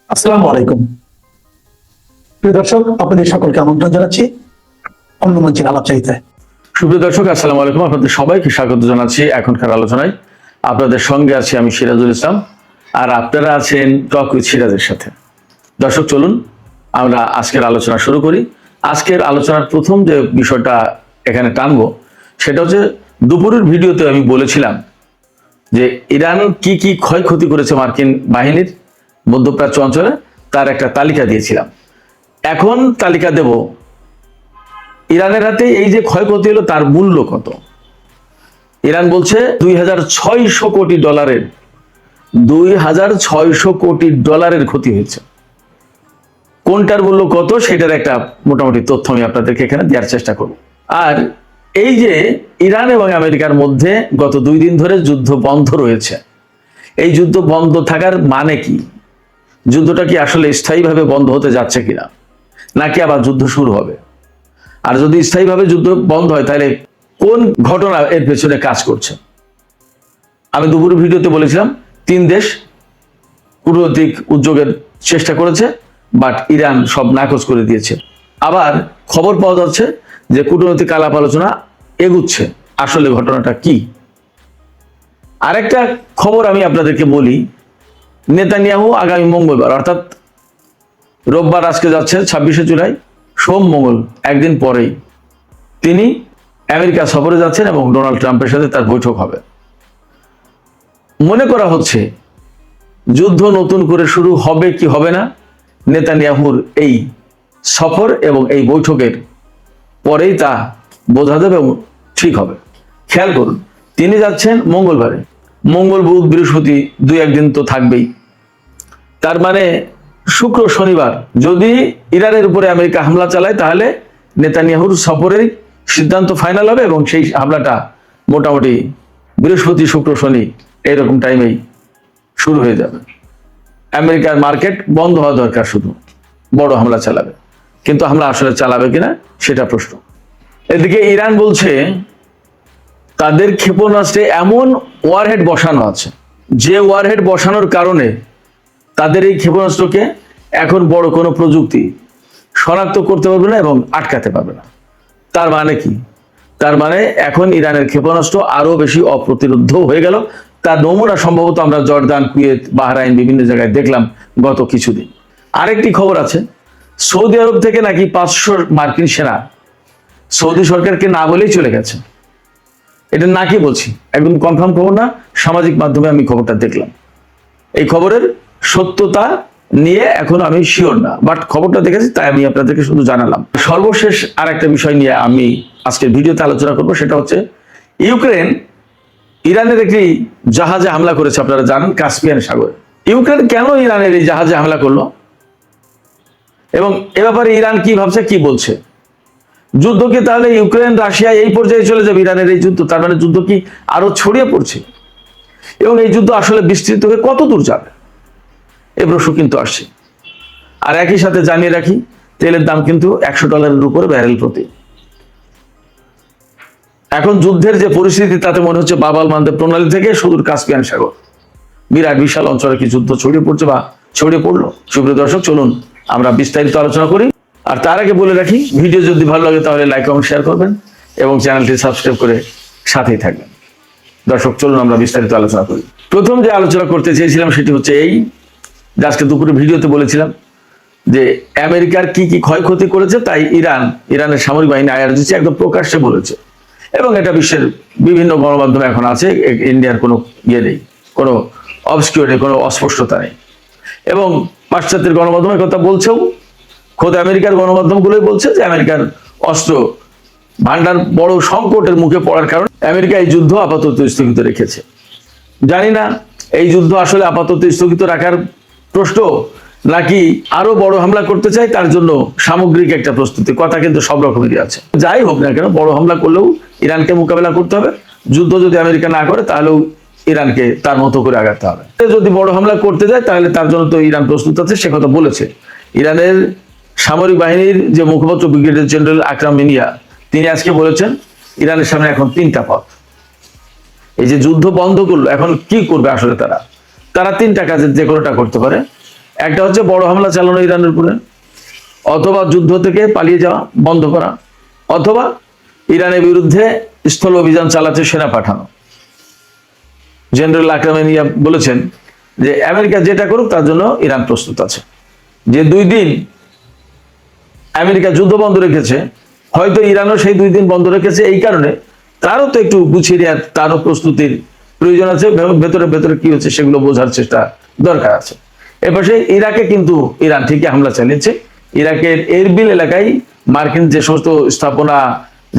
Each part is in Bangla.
আসসালামু আলাইকুম। প্রিয় দর্শক, আপনাদের সকলকে আমন্ত্রণ জানাচ্ছি অন্য মঞ্চের আলাপচারিতায়। সুপ্রিয় দর্শক, আসসালামু আলাইকুম। আপনাদের সবাইকে স্বাগত জানাচ্ছি এখনকার আলোচনায়। আপনাদের সঙ্গে আছি আমি সিরাজুল ইসলাম, আর আপনারা আছেন টক উইথ সিরাজের সাথে। দর্শক, চলুন আমরা আজকের আলোচনা শুরু করি। আজকের আলোচনার প্রথম যে বিষয়টা এখানে টানবো সেটা হচ্ছে, দুপুরের ভিডিওতে আমি বলেছিলাম যে ইরান কি কি ক্ষয়ক্ষতি করেছে মার্কিন বাহিনীর মধ্যপ্রাচ্য অঞ্চলে, তার একটা তালিকা দিয়েছিলাম। এখন তালিকা দেব ইরানের হাতে এই যে ক্ষয়ক্ষতি হলো তার মূল্য কত। ইরান বলছে 2600 কোটি ডলারের 2600 কোটি ডলারের ক্ষতি হয়েছে। কোনটার মূল্য কত সেটার একটা মোটামুটি তথ্য আমি আপনাদেরকে এখানে দেওয়ার চেষ্টা করব। আর এই যে ইরান এবং আমেরিকার মধ্যে গত 2 দিন ধরে যুদ্ধ বন্ধ রয়েছে, এই যুদ্ধ বন্ধ থাকার মানে কি? যুদ্ধটা কি আসলে স্থায়ীভাবে বন্ধ হতে যাচ্ছে কিনা, নাকি আবার যুদ্ধ শুরু হবে? আর যদি স্থায়ীভাবে যুদ্ধ বন্ধ হয় তাহলে কোন ঘটনা এর পেছনে কাজ করছে? আমি দুপুরের ভিডিওতে বলেছিলাম 3 দেশ কূটনৈতিক উদ্যোগের চেষ্টা করেছে, বাট ইরান সব নাকচ করে দিয়েছে। আবার খবর পাওয়া যাচ্ছে যে কূটনৈতিক আলাপ আলোচনা এগুচ্ছে। আসলে ঘটনাটা কি? আরেকটা খবর আমি আপনাদেরকে বলি, নেতানিয়াহু আগামী মঙ্গলবার অর্থাৎ রোববার, আজকে যাচ্ছে 26শে জুলাই, সোম মঙ্গল একদিন পরেই তিনি আমেরিকা সফরে যাচ্ছেন এবং ডোনাল্ড ট্রাম্পের সাথে তার বৈঠক হবে। মনে করা হচ্ছে যুদ্ধ নতুন করে শুরু হবে কি হবে না, নেতানিয়াহুর এই সফর এবং এই বৈঠকের পরেই তা বোঝা যাবে এবং ঠিক হবে। খেয়াল করুন, তিনি যাচ্ছেন মঙ্গলবারে, মঙ্গল বুধ বৃহস্পতি 2-1 দিন তো থাকবেই। তার মানে শুক্র শনিবার যদি ইরানের উপরে আমেরিকা হামলা চালায় তাহলে নেতানিয়াহুর সফরের সিদ্ধান্ত ফাইনাল হবে এবং সেই হামলাটা মোটামুটি বৃহস্পতি শুক্র শনি এরকম টাইমেই শুরু হয়ে যাবে। আমেরিকার মার্কেট বন্ধ হওয়া দরকার, শুধু বড় হামলা চালাবে, কিন্তু হামলা আসলে চালাবে কিনা সেটা প্রশ্ন। এদিকে ইরান বলছে তাদের ক্ষেপণাস্ত্রে এমন ওয়ারহেড বসানো আছে, যে ওয়ারহেড বসানোর কারণে তাদের এই ক্ষেপণাস্ত্রকে এখন বড় কোনো প্রযুক্তি শনাক্ত করতে পারবে না এবং আটকাতে পারবে না। তার মানে কি? তার মানে এখন ইরানের ক্ষেপণাস্ত্র আরো বেশি অপ্রতিরোধ্য হয়ে গেল। তার নমুনা সম্ভবত আমরা জর্দান, কুয়েত, বাহরাইন বিভিন্ন জায়গায় দেখলাম গত কিছুদিন। আরেকটি খবর আছে, সৌদি আরব থেকে নাকি 500 মার্কিন সেনা সৌদি সরকারকে না বলেই চলে গেছে। এটা নাকি বলছি, একদম কনফার্ম খবর না, সামাজিক মাধ্যমে আমি খবরটা দেখলাম। এই খবরের সত্যতা নিয়ে এখন আমি শিওর না, বাট খবরটা দেখেছি তাই আমি আপনাদেরকে শুধু জানালাম। সর্বশেষ আর একটা বিষয় নিয়ে আমি আজকের ভিডিওতে আলোচনা করব, সেটা হচ্ছে ইউক্রেন ইরানের একটি জাহাজে হামলা করেছে। আপনারা জানেন কাস্পিয়ান সাগরে। ইউক্রেন কেন ইরানের এই জাহাজে হামলা করলো এবং এ ব্যাপারে ইরান কি ভাবছে, কি বলছে? যুদ্ধ কি তাহলে ইউক্রেন রাশিয়া এই পর্যায়ে চলে যাবে? ইরানের এই যুদ্ধ, তার মানে যুদ্ধ কি আরো ছড়িয়ে পড়ছে এবং এই যুদ্ধ আসলে বিস্তৃত হয়ে কত দূর যাবে, এ প্রশ্ন কিন্তু আসছে। আর একই সাথে জানিয়ে রাখি, তেলের দাম কিন্তু $100 উপরে ব্যারেল প্রতি। এখন যুদ্ধের যে পরিস্থিতি তাতে মনে হচ্ছে বাব-আল মানদেব প্রণালী থেকে সুদূর কাস্পিয়ান সাগর, বিরাট বিশাল অঞ্চলে কি যুদ্ধ ছড়িয়ে পড়ছে বা ছড়িয়ে পড়লো। সুপ্রিয় দর্শক, চলুন আমরা বিস্তারিত আলোচনা করি। আর তার আগে বলে রাখি, ভিডিও যদি ভালো লাগে তাহলে লাইক এবং শেয়ার করবেন এবং চ্যানেলটি সাবস্ক্রাইব করে সাথেই থাকবেন। দর্শক, চলুন আমরা বিস্তারিত আলোচনা করি। প্রথম যে আলোচনা করতে চেয়েছিলাম সেটি হচ্ছে এই, আজকে দুপুরে ভিডিওতে বলেছিলাম যে আমেরিকার কি কি ক্ষয়ক্ষতি করেছে, তাই ইরানের সামরিক বাহিনী IRGC একদম প্রকাশ্যে বলেছে এবং এটা বিশ্বের বিভিন্ন গণমাধ্যমে এখন আছে। ইন্ডিয়ার কোনো ইয়ে নেই, কোনো অবস্কিউরিটি, কোনো অস্পষ্টতা নেই এবং পাশ্চাত্যের গণমাধ্যমের কথা বলছেও। খোদ আমেরিকার গণমাধ্যমগুলোই বলছে যে আমেরিকার অস্ত্র ভান্ডার বড় সংকটের মুখে পড়ার কারণে আমেরিকা এই যুদ্ধ আপাতত স্থগিত রেখেছে। জানি না এই যুদ্ধ আসলে আপাতত স্থগিত রাখার প্রশ্ন, নাকি আরো বড় হামলা করতে চাই তার জন্য সামগ্রিক একটা প্রস্তুতি। কথা কিন্তু সব রকমেরই আছে। যাই হোক না কেন, বড় হামলা করলেও ইরানকে মোকাবেলা করতে হবে। যুদ্ধ যদি আমেরিকা না করে তাহলেও ইরানকে তার মতো করে আগাতে হবে। যদি বড় হামলা করতে যায় তাহলে তার জন্য তো ইরান প্রস্তুত আছে, সে কথা বলেছে। ইরানের সামরিক বাহিনীর যে মুখপাত্র ব্রিগেডিয়ার জেনারেল আকরাম মিনিয়া, তিনি আজকে বলেছেন ইরানের সামনে এখন 3টা পথ। এই যে যুদ্ধ বন্ধ করলো, এখন কি করবে আসলে তারা 3টা কাজের যে কোনোটা করতে পারে। একটা হচ্ছে বড় হামলা চালানো ইরানের উপরে, অথবা যুদ্ধ থেকে পালিয়ে যাওয়া বন্ধ করা, অথবা ইরানের বিরুদ্ধে স্থল অভিযান চালাতে সেনা পাঠানো। জেনারেল আকরামিনিয়া বলেছেন যে আমেরিকা যেটা করুক তার জন্য ইরান প্রস্তুত আছে। যে 2 দিন আমেরিকা যুদ্ধ বন্ধ রেখেছে, হয়তো ইরানও সেই 2 দিন বন্ধ রেখেছে এই কারণে তারও তো একটু গুছিয়ে দেওয়ার, তারও প্রস্তুতির প্রয়োজন আছে। ভেতরে ভেতরে কি হচ্ছে সেগুলো বোঝার চেষ্টা দরকার আছে। এপাশে ইরাকে কিন্তু ইরান ঠিকই হামলা চালিয়েছে। ইরাকের এরবিল এলাকায় মার্কিন যে সমস্ত স্থাপনা,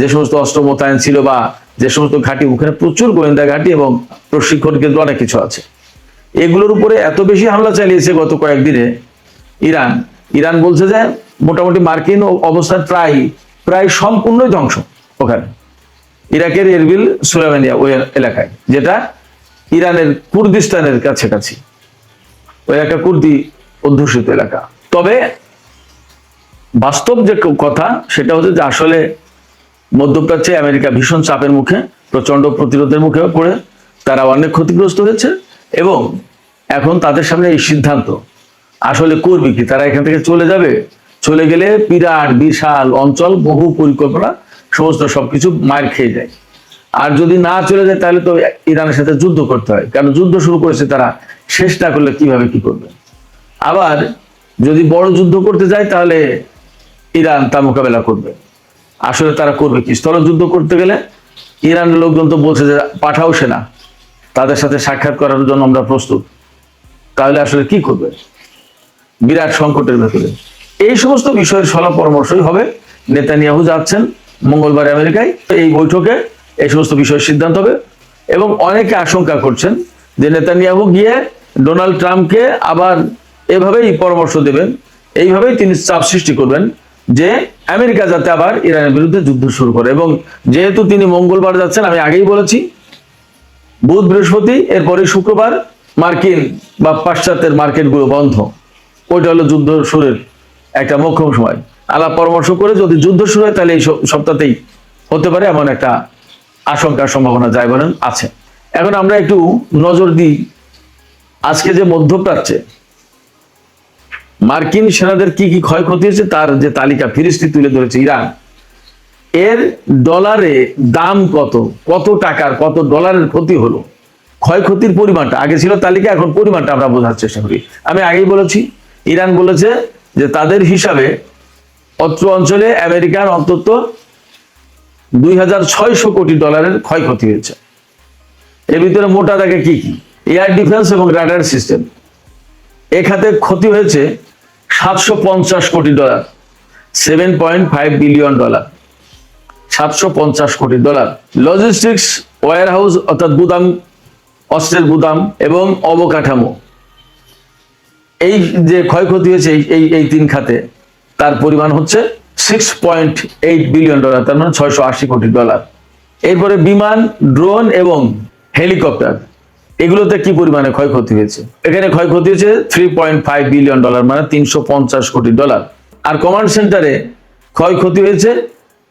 যে সমস্ত অস্ত্র মোতায়েন ছিল বা যে সমস্ত ঘাঁটি, ওখানে প্রচুর গোয়েন্দা ঘাঁটি এবং প্রশিক্ষণ কেন্দ্র অনেক কিছু আছে। এগুলোর উপরে এত বেশি হামলা চালিয়েছে গত কয়েকদিনে ইরান বলছে যে মোটামুটি মার্কিন অবস্থান প্রায় সম্পূর্ণই ধ্বংস ওখানে ইরাকের এরবিল সুলাইমানিয়া ওই এলাকায়, যেটা ইরানের কুর্দিস্তানের কাছাকাছি, ওই এলাকা কুর্দি অধ্যুষিত এলাকা। তবে বাস্তব যে কথা সেটা হচ্ছে যে আসলে মধ্যপ্রাচ্যে আমেরিকা ভীষণ চাপের মুখে, প্রচন্ড প্রতিরোধের মুখে পড়ে তারা অনেক ক্ষতিগ্রস্ত হয়েছে এবং এখন তাদের সামনে এই সিদ্ধান্ত আসলে করবে কি, তারা এখান থেকে চলে যাবে, চলে গেলে বিরাট বিশাল অঞ্চল, বহু পরিকল্পনা, সমস্ত সবকিছু মার খেয়ে যায়। আর যদি না চলে যায় তাহলে তো ইরানের সাথে যুদ্ধ করতে হয়, কারণ যুদ্ধ শুরু করেছে তারা, শেষ না করলে কিভাবে কি করবে। আবার যদি বড় যুদ্ধ করতে যায় তাহলে ইরান তা মোকাবেলা করবে। আসলে তারা করবে কি, স্থলযুদ্ধ করতে গেলে ইরানের লোকজন তো বলছে যে পাঠাও সেনা, তাদের সাথে সাক্ষাৎ করার জন্য আমরা প্রস্তুত। তাহলে আসলে কি করবে, বিরাট সংকটের ভেতরে। এই সমস্ত বিষয়ের সলা পরামর্শই হবে। নেতানিয়াহু যাচ্ছেন মঙ্গলবার আমেরিকায়, এই বৈঠকে এই সমস্ত বিষয়ের সিদ্ধান্ত হবে এবং অনেকে আশঙ্কা করছেন যে নেতানিয়াহু গিয়ে ডোনাল্ড ট্রাম্পকে আবার এভাবেই পরামর্শ দেবেন, এইভাবেই তিনি চাপ সৃষ্টি করবেন যে আমেরিকা যাতে আবার ইরানের বিরুদ্ধে যুদ্ধ শুরু করে। এবং যেহেতু তিনি মঙ্গলবার যাচ্ছেন, আমি আগেই বলেছি, বুধ বৃহস্পতি এরপরে শুক্রবার মার্কিন বা পাশ্চাত্যের মার্কেটগুলো বন্ধ, ওইটা হলো যুদ্ধ শুরুর একটা মোক্ষম সময়। আলাপ পরামর্শ করে যদি যুদ্ধ শুরু হয় তাহলে এই সপ্তাহতেই হতে পারে, এমন একটা আশঙ্কার সম্ভাবনা যায় বলেন আছে। এখন আমরা একটু নজর দিই আজকে যে মধ্যপ্রাচ্যে মার্কিন সেনাদের কি কি ক্ষয়ক্ষতি হয়েছে তার যে তালিকা ফিরিস্তি তুলে ধরেছে ইরান। এর ডলারে দাম কত টাকার কত ডলারের ক্ষতি হলো, ক্ষয়ক্ষতির পরিমাণটা আগে ছিল তালিকা, এখন পরিমাণটা আমরা বোঝার চেষ্টা করি। আমি আগেই বলেছি, ইরান বলেছে যে তাদের হিসাবে অত্র অঞ্চলে আমেরিকার অন্তত 2600 কোটি ডলারের ক্ষয়ক্ষতি হয়েছে। এর ভিতরে মোটা দাগে কি কি, এয়ার ডিফেন্স এবং রাডার সিস্টেম, এ খাতে ক্ষতি হয়েছে 750 কোটি ডলার, 7.5 বিলিয়ন ডলার, 750 কোটি ডলার। লজিস্টিক্স, ওয়্যার হাউস অর্থাৎ গুদাম, অস্ত্রের গুদাম এবং অবকাঠামো, এই যে ক্ষয়ক্ষতি হয়েছে এই 3 খাতে, তার পরিমাণ হচ্ছে 6.8 বিলিয়ন ডলার, তার মানে 680 কোটি ডলার। এরপরে বিমান, ড্রোন এবং হেলিকপ্টার, এগুলোতে কি পরিমাণে ক্ষয়ক্ষতি হয়েছে, এখানে ক্ষয়ক্ষতি হয়েছে 3.5 বিলিয়ন ডলার, মানে 350 কোটি ডলার। আর কমান্ড সেন্টারে ক্ষয়ক্ষতি হয়েছে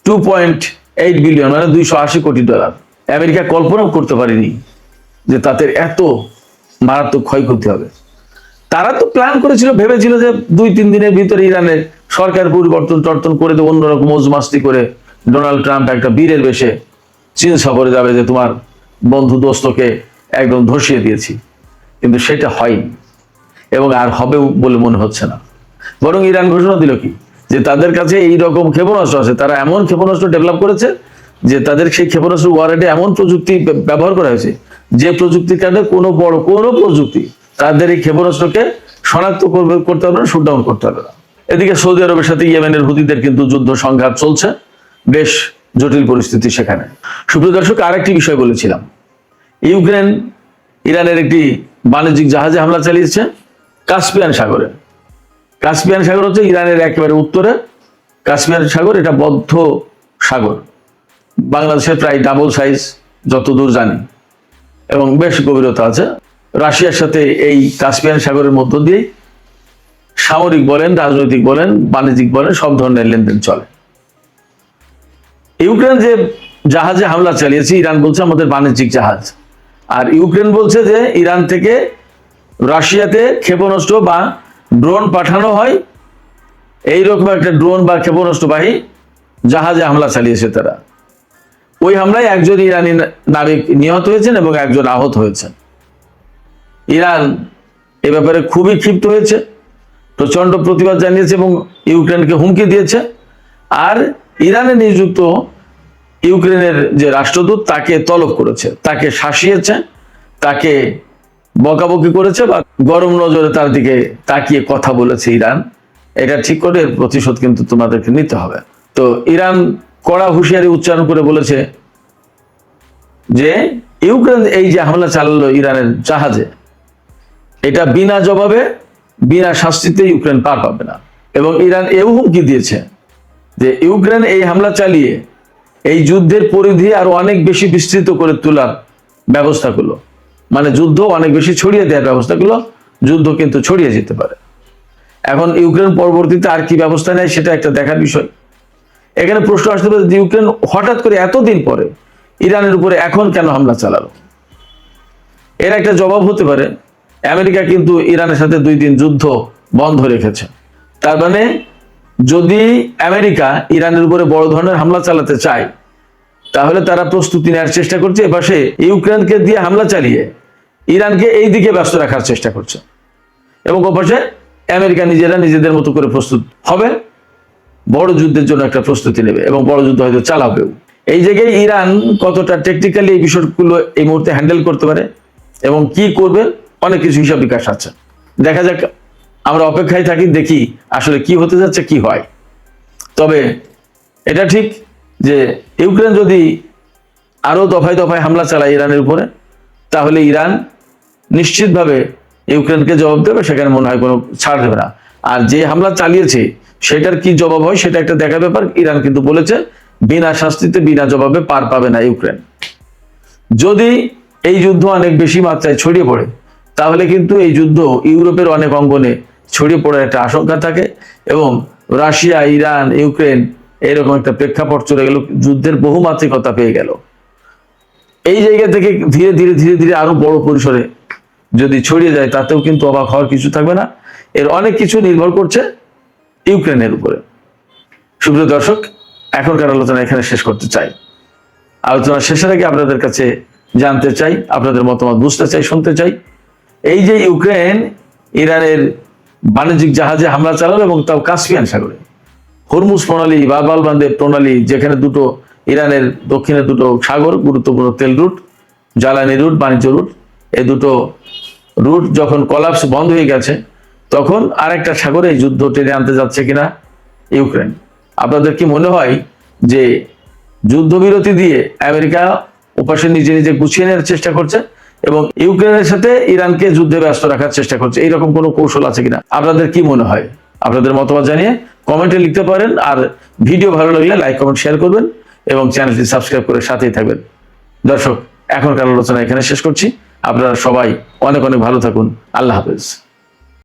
2.8 বিলিয়ন, মানে 280 কোটি ডলার। আমেরিকা কল্পনাও করতে পারেনি যে তাদের এত মারাত্মক ক্ষয়ক্ষতি হবে। তারা তো প্ল্যান করেছিল, ভেবেছিল যে 2-3 দিনের ভিতরে ইরানের সরকার পরিবর্তন করে দেবে, অন্যরকম মজমাস্তি করে ডোনাল্ড ট্রাম্প একটা বীরের বেশে চীন সফরে যাবে, যে তোমার বন্ধু দোস্তকে একদম ধসিয়ে দিয়েছি। কিন্তু সেটা হয়নি এবং আর হবেও বলে মনে হচ্ছে না। বরং ইরান ঘোষণা দিল কি, যে তাদের কাছে এই রকম ক্ষেপণাস্ত্র আছে, তারা এমন ক্ষেপণাস্ত্র ডেভেলপ করেছে যে তাদের সেই ক্ষেপণাস্ত্র ওয়ারেডে এমন প্রযুক্তি ব্যবহার করা হয়েছে যে প্রযুক্তির কারণে কোনো প্রযুক্তি তাদের এই ক্ষেপণাস্ত্রকে শনাক্ত করতে পারবে না, শুট ডাউন করতে পারবে না। এদিকে সৌদি আরবের সাথে ইয়েমেনের হুতিদের কিন্তু যুদ্ধ সংঘাত চলছে, বেশ জটিল পরিস্থিতি সেখানে। সুপ্রিয় দর্শক, আরেকটি বিষয় বলেছিলাম, ইউক্রেন ইরানের একটি বাণিজ্যিক জাহাজে হামলা চালিয়েছে কাস্পিয়ান সাগরে। কাস্পিয়ান সাগর হচ্ছে ইরানের একেবারে উত্তরে কাস্পিয়ান সাগর, এটা বদ্ধ সাগর, বাংলাদেশের প্রায় ডাবল সাইজ যতদূর জানি, এবং বেশ গভীরতা আছে। রাশিয়ার সাথে এই কাস্পিয়ান সাগরের মধ্য দিয়ে সামরিক বলেন, রাজনৈতিক বলেন, বাণিজ্যিক বলেন, সব ধরনের লেনদেন চলে। ইউক্রেন যে জাহাজে হামলা চালিয়েছে, ইরান বলছে আমাদের বাণিজ্যিক জাহাজ, আর ইউক্রেন বলছে যে ইরান থেকে রাশিয়াতে ক্ষেপণাস্ত্র বা ড্রোন পাঠানো হয়, এইরকম একটা ড্রোন বা ক্ষেপণাস্ত্রবাহী জাহাজে হামলা চালিয়েছে তারা। ওই হামলায় একজন ইরানি নাবিক নিহত হয়েছেন এবং একজন আহত হয়েছেন। ইরান এ ব্যাপারে খুবই ক্ষিপ্ত হয়েছে, প্রচন্ড প্রতিবাদ জানিয়েছে এবং ইউক্রেনকে হুমকি দিয়েছে। আর ইরানে নিযুক্ত ইউক্রেনের যে রাষ্ট্রদূত তাকে তলব করেছে, তাকে শাসিয়েছে, তাকে বকাবকি করেছে বা গরম নজরে তার দিকে তাকিয়ে কথা বলেছে ইরান। এটা ঠিক করে এর প্রতিশোধ কিন্তু তোমাদেরকে নিতে হবে। তো ইরান কড়া হুঁশিয়ারি উচ্চারণ করে বলেছে যে ইউক্রেন এই যে হামলা চালালো ইরানের জাহাজে, এটা বিনা জবাবে বিনা শাস্তিতে ইউক্রেন পার পাবে না। এবং ইরান এও হুমকি দিয়েছে যে ইউক্রেন এই হামলা চালিয়ে এই যুদ্ধের পরিধি আরো অনেক বেশি বিস্তৃত করে তোলার ব্যবস্থাগুলো, মানে যুদ্ধ অনেক বেশি ছড়িয়ে দেওয়ার ব্যবস্থাগুলো, যুদ্ধ কিন্তু ছড়িয়ে যেতে পারে। এখন ইউক্রেন পরবর্তীতে আর কি ব্যবস্থা নেয় সেটা একটা দেখার বিষয়। এখানে প্রশ্ন আসতে পারে যে ইউক্রেন হঠাৎ করে এতদিন পরে ইরানের উপরে এখন কেন হামলা চালালো? এর একটা জবাব হতে পারে, আমেরিকা কিন্তু ইরানের সাথে 2 দিন যুদ্ধ বন্ধ রেখেছে। তার মানে যদি আমেরিকা ইরানের উপরে বড় ধরনের হামলা চালাতে চায় তাহলে তারা প্রস্তুতি নেওয়ার চেষ্টা করছে। এপাশে ইউক্রেনকে দিয়ে হামলা চালিয়ে ইরানকে এই দিকে ব্যস্ত রাখার চেষ্টা করছে এবং ওপাশে আমেরিকা নিজেরা নিজেদের মতো করে প্রস্তুত হবে, বড় যুদ্ধের জন্য একটা প্রস্তুতি নেবে এবং বড় যুদ্ধ হয়তো চালাবেও। এই জায়গায় ইরান কতটা টেকনিক্যালি এই বিষয়গুলো এই মুহূর্তে হ্যান্ডেল করতে পারে এবং কি করবে, অনেক কিছু হিসাব বিকাশ আছে। দেখা যাক, আমরা অপেক্ষায় থাকি, দেখি আসলে কি হতে যাচ্ছে, কি হয়। তবে এটা ঠিক যে ইউক্রেন যদি আরো দফায় দফায় হামলা চালায় ইরানের উপরে, তাহলে ইরান নিশ্চিতভাবে ইউক্রেনকে জবাব দেবে, সেখানে মনে হয় কোনো ছাড় দেবে না। আর যে হামলা চালিয়েছে সেটার কি জবাব হয় সেটা একটা দেখার ব্যাপার। ইরান কিন্তু বলেছে বিনা শাস্তিতে বিনা জবাবে পার পাবে না ইউক্রেন। যদি এই যুদ্ধ অনেক বেশি মাত্রায় ছড়িয়ে পড়ে তাহলে কিন্তু এই যুদ্ধ ইউরোপের অনেক অঙ্গনে ছড়িয়ে পড়ার একটা আশঙ্কা থাকে এবং রাশিয়া, ইরান, ইউক্রেন এরকম একটা প্রেক্ষাপট চলে গেল, যুদ্ধের বহুমাত্রিকতা পেয়ে গেল। এই জায়গা থেকে ধীরে ধীরে ধীরে ধীরে আরো বড় পরিসরে যদি ছড়িয়ে যায় তাতেও কিন্তু অবাক হওয়ার কিছু থাকবে না। এর অনেক কিছু নির্ভর করছে ইউক্রেনের উপরে। সুপ্রিয় দর্শক, এখনকার আলোচনা এখানে শেষ করতে চাই। আলোচনা শেষের আগে আপনাদের কাছে জানতে চাই, আপনাদের মতামত বুঝতে চাই, শুনতে চাই। এই যে ইউক্রেন ইরানের বাণিজ্যিক জাহাজে হামলা চালালো এবং তাও কাস্পিয়ান সাগরে, হরমুজ প্রণালী, বাব-আল মানদেব প্রণালী, যেখানে দুটো ইরানের দক্ষিণে দুটো সাগর, গুরুত্বপূর্ণ তেল রুট, জ্বালানি রুট, বাণিজ্য রুট, এই দুটো রুট যখন কলাপস বন্ধ হয়ে গেছে তখন আরেকটা সাগরে এই যুদ্ধ টেনে আনতে যাচ্ছে কিনা ইউক্রেন। আপনাদের কি মনে হয় যে যুদ্ধবিরতি দিয়ে আমেরিকা ওপাশে নিজে নিজে গুছিয়ে নেওয়ার চেষ্টা করছে এবং ইউক্রেনের সাথে ইরানকে যুদ্ধে ব্যস্ত রাখার চেষ্টা করছে? এইরকম কোনো কৌশল আছে কিনা আপনাদের কি মনে হয়? আপনাদের মতামত জানিয়ে কমেন্টে লিখতে পারেন। আর ভিডিও ভালো লাগলে লাইক, কমেন্ট, শেয়ার করবেন এবং চ্যানেলটি সাবস্ক্রাইব করে সাথেই থাকবেন। দর্শক, এখনকার আলোচনা এখানে শেষ করছি। আপনারা সবাই অনেক অনেক ভালো থাকুন। আল্লাহ হাফেজ।